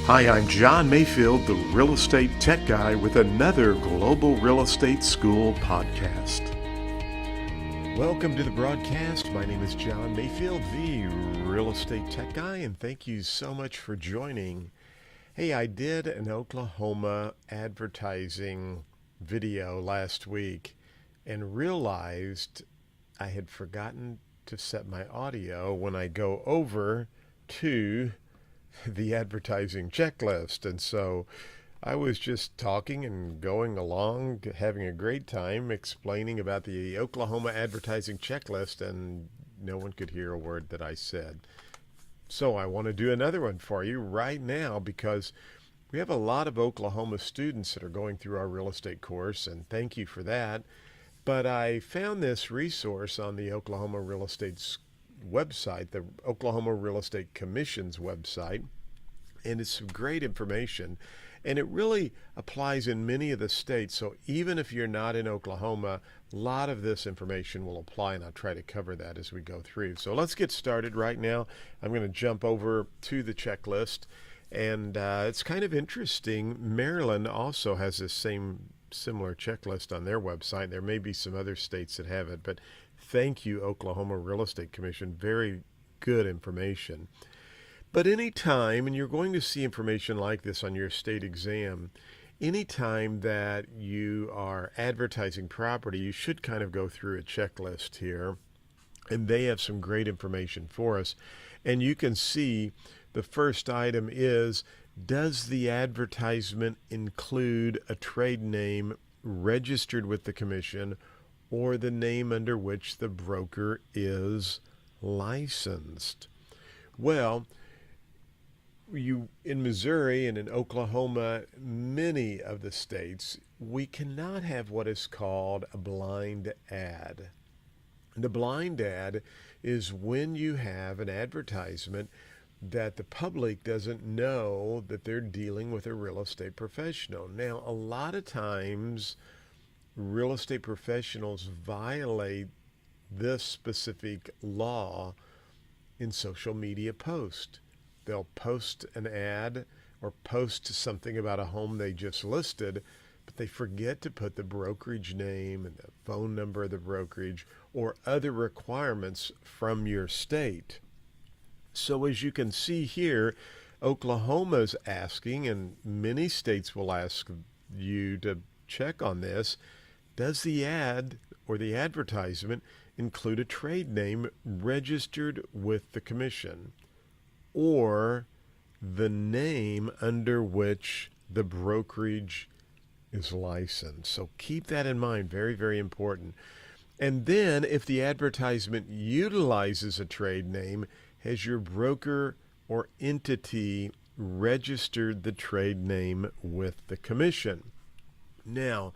Hi, I'm John Mayfield, the real estate tech guy, with another Global Real Estate School podcast. Welcome to the broadcast. My name is John Mayfield, the real estate tech guy, and thank you so much for joining. Hey, I did an Oklahoma advertising video last week and realized I had forgotten to set my audio when I go over to the advertising checklist. And so I was just talking and going along, having a great time explaining about the Oklahoma advertising checklist, and no one could hear a word that I said. So I want to do another one for you right now because we have a lot of Oklahoma students that are going through our real estate course, and thank you for that. But I found this resource on the Oklahoma Real Estate website, the Oklahoma Real Estate Commission's website, and it's some great information, and it really applies in many of the states. So even if you're not in Oklahoma, a lot of this information will apply, and I'll try to cover that as we go through. So let's get started right now. I'm going to jump over to the checklist, and it's kind of interesting. Maryland also has this similar checklist on their website. There may be some other states that have it, but thank you, Oklahoma Real Estate Commission. Very good information. But anytime, and you're going to see information like this on your state exam, anytime that you are advertising property, you should kind of go through a checklist here. And they have some great information for us. And you can see the first item is, does the advertisement include a trade name registered with the commission or the name under which the broker is licensed? Well, in Missouri and in Oklahoma, many of the states, we cannot have what is called a blind ad. The blind ad is when you have an advertisement that the public doesn't know that they're dealing with a real estate professional. Now, a lot of times, real estate professionals violate this specific law in social media posts. They'll post an ad or post something about a home they just listed, but they forget to put the brokerage name and the phone number of the brokerage or other requirements from your state. So as you can see here, Oklahoma's asking, and many states will ask you to check on this, does the ad or the advertisement include a trade name registered with the commission or the name under which the brokerage is licensed? So keep that in mind. Very, very important. And then if the advertisement utilizes a trade name, has your broker or entity registered the trade name with the commission? Now,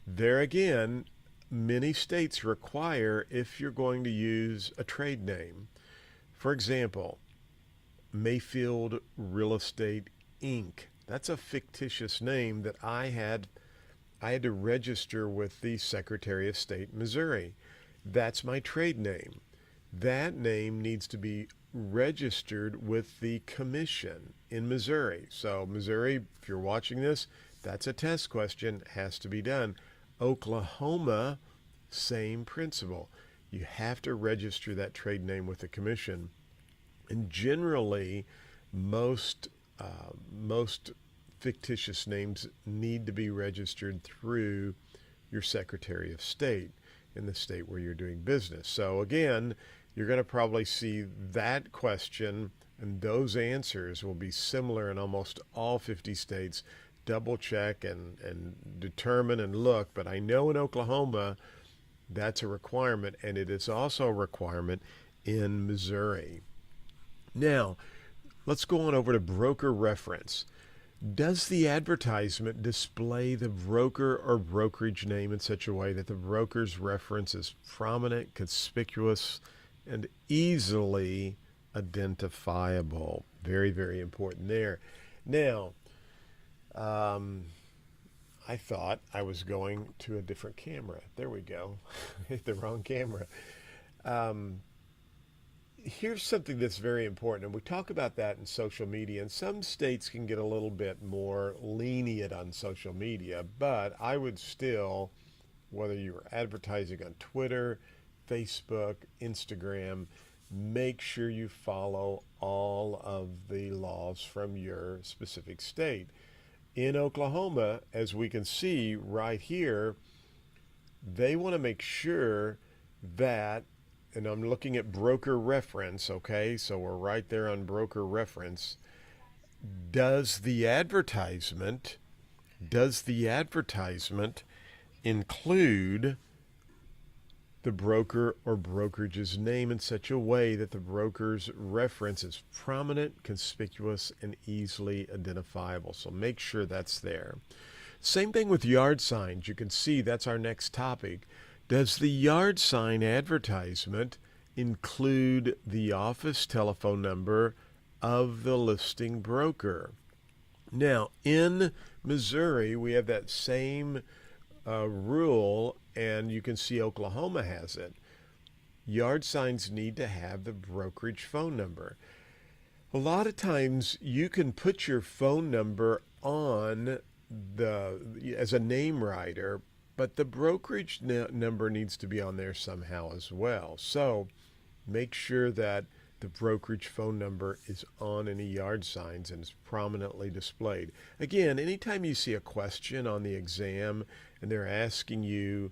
there again, many states require, if you're going to use a trade name, for example, Mayfield Real Estate Inc. That's a fictitious name that I had to register with the Secretary of State, Missouri. That's my trade name. That name needs to be registered with the commission in Missouri. So Missouri, if you're watching this, that's a test question, has to be done. Oklahoma, same principle. You have to register that trade name with the commission. And generally, most fictitious names need to be registered through your Secretary of State in the state where you're doing business. So again, you're going to probably see that question, and those answers will be similar in almost all 50 states. Double check and determine and look. But I know in Oklahoma, that's a requirement, and it is also a requirement in Missouri. Now, let's go on over to broker reference. Does the advertisement display the broker or brokerage name in such a way that the broker's reference is prominent, conspicuous, and easily identifiable? Very, very important there. Now, I thought I was going to a different camera. There we go. Hit the wrong camera. here's something that's very important, and we talk about that in social media, and some states can get a little bit more lenient on social media, but I would still, whether you're advertising on Twitter, Facebook, Instagram, make sure you follow all of the laws from your specific state. In Oklahoma, as we can see right here, they want to make sure that, and I'm looking at broker reference, okay, so we're right there on broker reference. Does the advertisement does the advertisement include the broker or brokerage's name in such a way that the broker's reference is prominent, conspicuous, and easily identifiable? So make sure that's there. Same thing with yard signs. You can see that's our next topic. Does the yard sign advertisement include the office telephone number of the listing broker? Now, in Missouri, we have that same rule, and you can see Oklahoma has it. Yard signs need to have the brokerage phone number. A lot of times you can put your phone number on as a name writer, but the brokerage number needs to be on there somehow as well. So make sure that the brokerage phone number is on any yard signs and is prominently displayed. Again, anytime you see a question on the exam and they're asking you,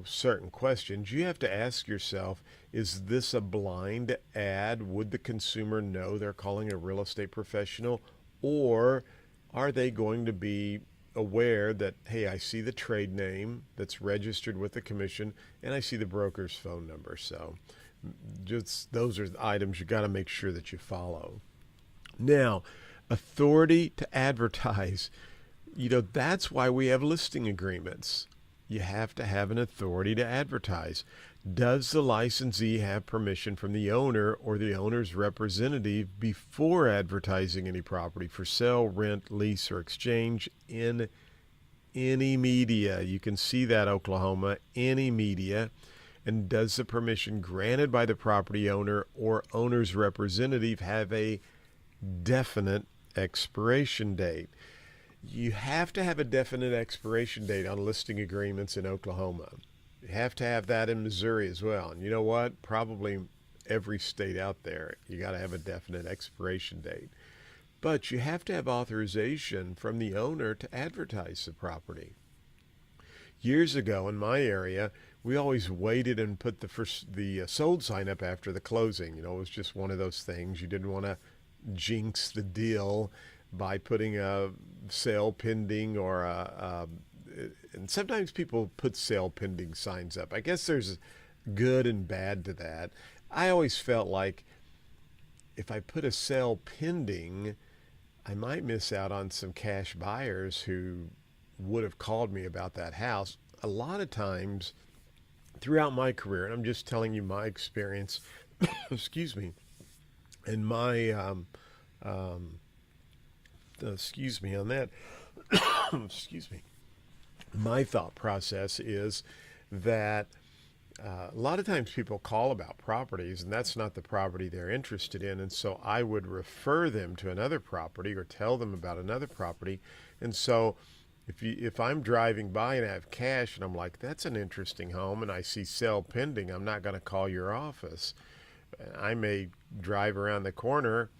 certain questions, you have to ask yourself, is this a blind ad? Would the consumer know they're calling a real estate professional? Or are they going to be aware that, hey, I see the trade name that's registered with the commission and I see the broker's phone number? So just those are the items you got to make sure that you follow. Now, authority to advertise. That's why we have listing agreements. You have to have an authority to advertise. Does the licensee have permission from the owner or the owner's representative before advertising any property for sale, rent, lease, or exchange in any media? You can see that, Oklahoma, any media. And does the permission granted by the property owner or owner's representative have a definite expiration date? You have to have a definite expiration date on listing agreements in Oklahoma. You have to have that in Missouri as well. And you know what? Probably every state out there, you got to have a definite expiration date. But you have to have authorization from the owner to advertise the property. Years ago in my area, we always waited and put the sold sign up after the closing. It was just one of those things. You didn't want to jinx the deal by putting a sale pending or and sometimes people put sale pending signs up. I guess there's good and bad to that. I always felt like if I put a sale pending, I might miss out on some cash buyers who would have called me about that house. A lot of times throughout my career, and I'm just telling you my experience, excuse me, and my, excuse me on that, excuse me. My thought process is that a lot of times people call about properties and that's not the property they're interested in. And so I would refer them to another property or tell them about another property. And so if I'm driving by and I have cash and I'm like, that's an interesting home, and I see sale pending, I'm not going to call your office. I may drive around the corner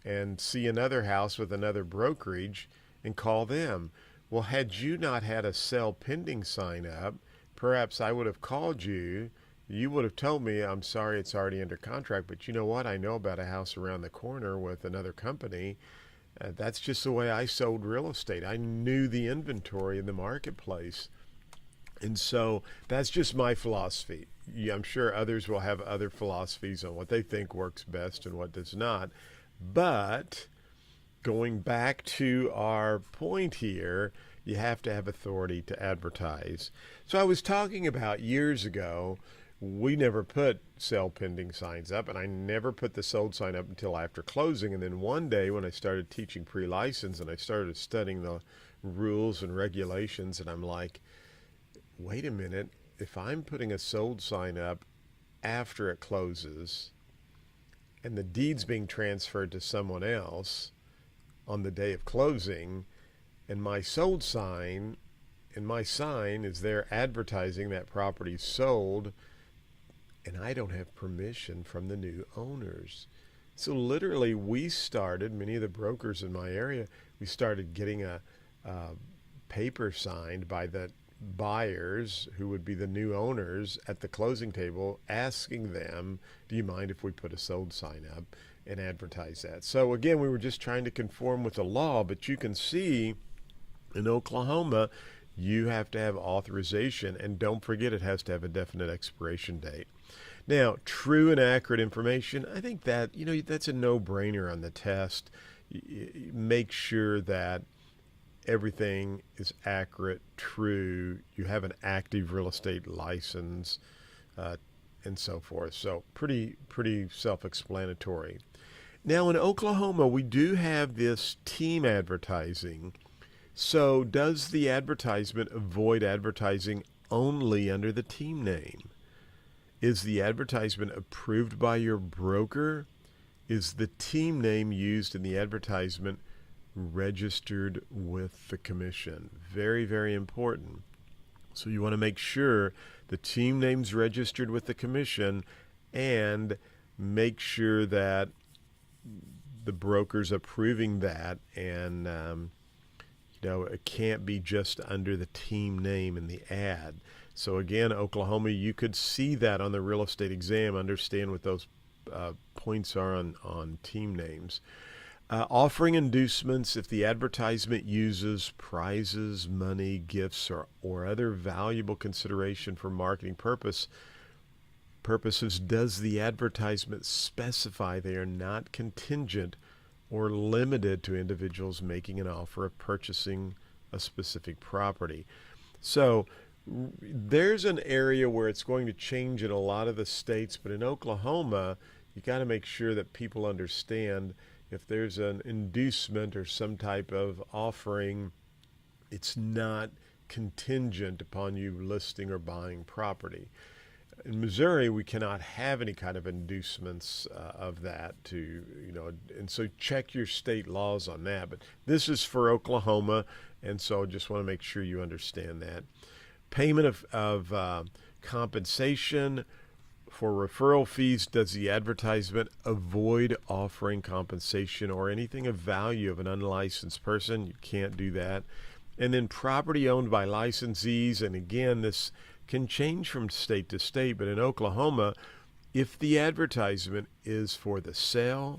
and see another house with another brokerage and call them. Well, had you not had a sale pending sign up, perhaps I would have called you. You would have told me, I'm sorry, it's already under contract, but you know what? I know about a house around the corner with another company. That's just the way I sold real estate. I knew the inventory in the marketplace. And so that's just my philosophy. I'm sure others will have other philosophies on what they think works best and what does not. But going back to our point here, you have to have authority to advertise. So I was talking about years ago, we never put sale pending signs up, and I never put the sold sign up until after closing. And then one day when I started teaching pre-license and I started studying the rules and regulations, and I'm like, wait a minute, if I'm putting a sold sign up after it closes, and the deed's being transferred to someone else on the day of closing, and my sold sign and my sign is there advertising that property's sold, and I don't have permission from the new owners. So literally many of the brokers in my area, we started getting a paper signed by the buyers who would be the new owners at the closing table, asking them, do you mind if we put a sold sign up and advertise that? So again, we were just trying to conform with the law, but you can see in Oklahoma, you have to have authorization, and don't forget it has to have a definite expiration date. Now, true and accurate information, I think that, that's a no-brainer on the test. Make sure that everything is accurate, true, you have an active real estate license, and so forth. So pretty self-explanatory. Now in Oklahoma, we do have this team advertising. So does the advertisement avoid advertising only under the team name? Is the advertisement approved by your broker? Is the team name used in the advertisement registered with the commission? Very, very important. So you want to make sure the team name's registered with the commission, and make sure that the broker's approving that, and it can't be just under the team name in the ad. So again, Oklahoma, you could see that on the real estate exam, understand what those points are on team names. Offering inducements, if the advertisement uses prizes, money, gifts, or other valuable consideration for marketing purposes, does the advertisement specify they are not contingent or limited to individuals making an offer of purchasing a specific property? So there's an area where it's going to change in a lot of the states, but in Oklahoma, you got to make sure that people understand if there's an inducement or some type of offering, it's not contingent upon you listing or buying property. In Missouri, we cannot have any kind of inducements of that and so check your state laws on that. But this is for Oklahoma, and so just want to make sure you understand that. Payment of compensation for referral fees. Does the advertisement avoid offering compensation or anything of value of an unlicensed person? You can't do that. And then property owned by licensees, and again, this can change from state to state, but in Oklahoma, if the advertisement is for the sale,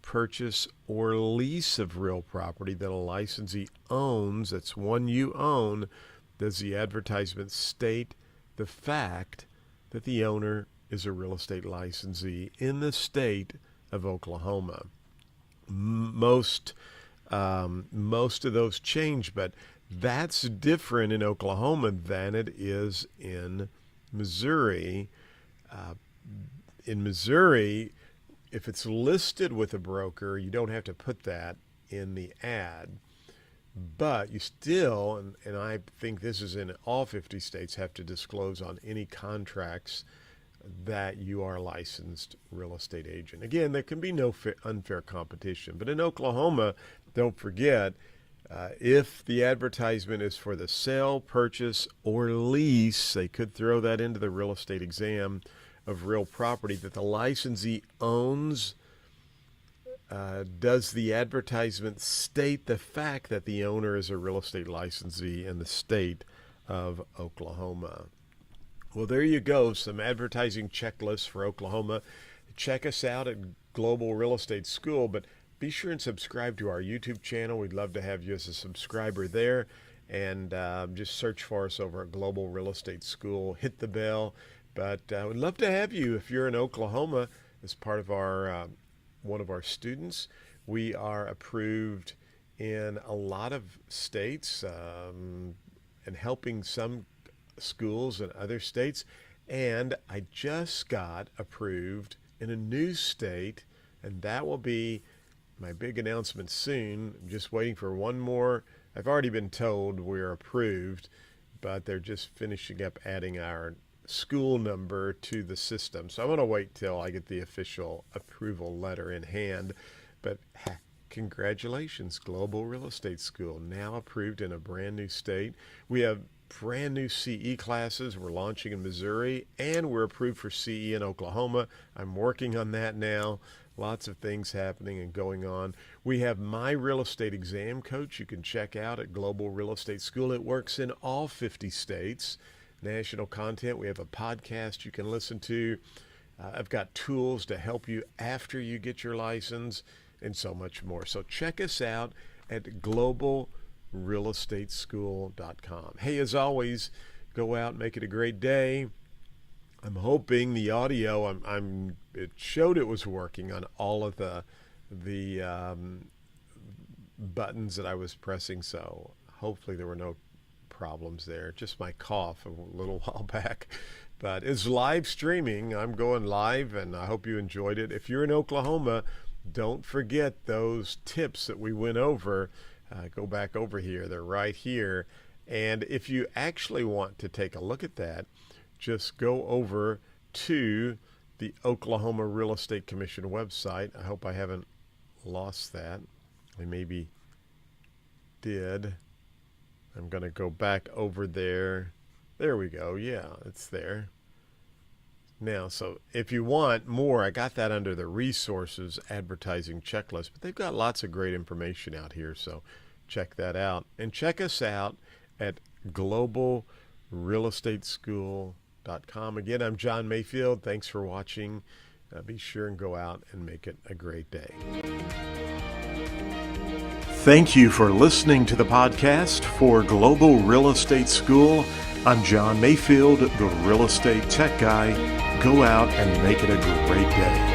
purchase, or lease of real property that a licensee owns, that's one you own, does the advertisement state the fact that the owner is a real estate licensee in the state of Oklahoma? Most of those change, but that's different in Oklahoma than it is in Missouri. In Missouri, if it's listed with a broker, you don't have to put that in the ad. But you still, and I think this is in all 50 states, have to disclose on any contracts that you are a licensed real estate agent. Again, there can be no unfair competition. But in Oklahoma, don't forget, if the advertisement is for the sale, purchase, or lease, they could throw that into the real estate exam of real property that the licensee owns. Does the advertisement state the fact that the owner is a real estate licensee in the state of Oklahoma? Well, there you go, some advertising checklists for Oklahoma. Check us out at Global Real Estate School, but be sure and subscribe to our YouTube channel. We'd love to have you as a subscriber there, and just search for us over at Global Real Estate School. Hit the bell, but we'd love to have you if you're in Oklahoma as part of our one of our students. We are approved in a lot of states and helping some schools in other states, and I just got approved in a new state, and that will be my big announcement soon. I'm just waiting for one more. I've already been told we're approved, but they're just finishing up adding our school number to the system. So I'm going to wait till I get the official approval letter in hand. But congratulations, Global Real Estate School, now approved in a brand new state. We have brand new CE classes we're launching in Missouri, and we're approved for CE in Oklahoma. I'm working on that now. Lots of things happening and going on. We have My Real Estate Exam Coach you can check out at Global Real Estate School. It works in all 50 states. National content. We have a podcast you can listen to. I've got tools to help you after you get your license and so much more. So check us out at globalrealestateschool.com. Hey, as always, go out and make it a great day. I'm hoping the audio, it showed it was working on all of the buttons that I was pressing, so hopefully there were no problems there. Just my cough a little while back. But it's live streaming. I'm going live, and I hope you enjoyed it. If you're in Oklahoma, don't forget those tips that we went over. Go back over here. They're right here. And if you actually want to take a look at that, just go over to the Oklahoma Real Estate Commission website. I hope I haven't lost that. I maybe did. I'm going to go back over there. There we go. Yeah, it's there. Now, so if you want more, I got that under the resources advertising checklist, but they've got lots of great information out here, so check that out. And check us out at globalrealestateschool.com. Again, I'm John Mayfield. Thanks for watching. Be sure and go out and make it a great day. Thank you for listening to the podcast for Global Real Estate School. I'm John Mayfield, the Real Estate Tech Guy. Go out and make it a great day.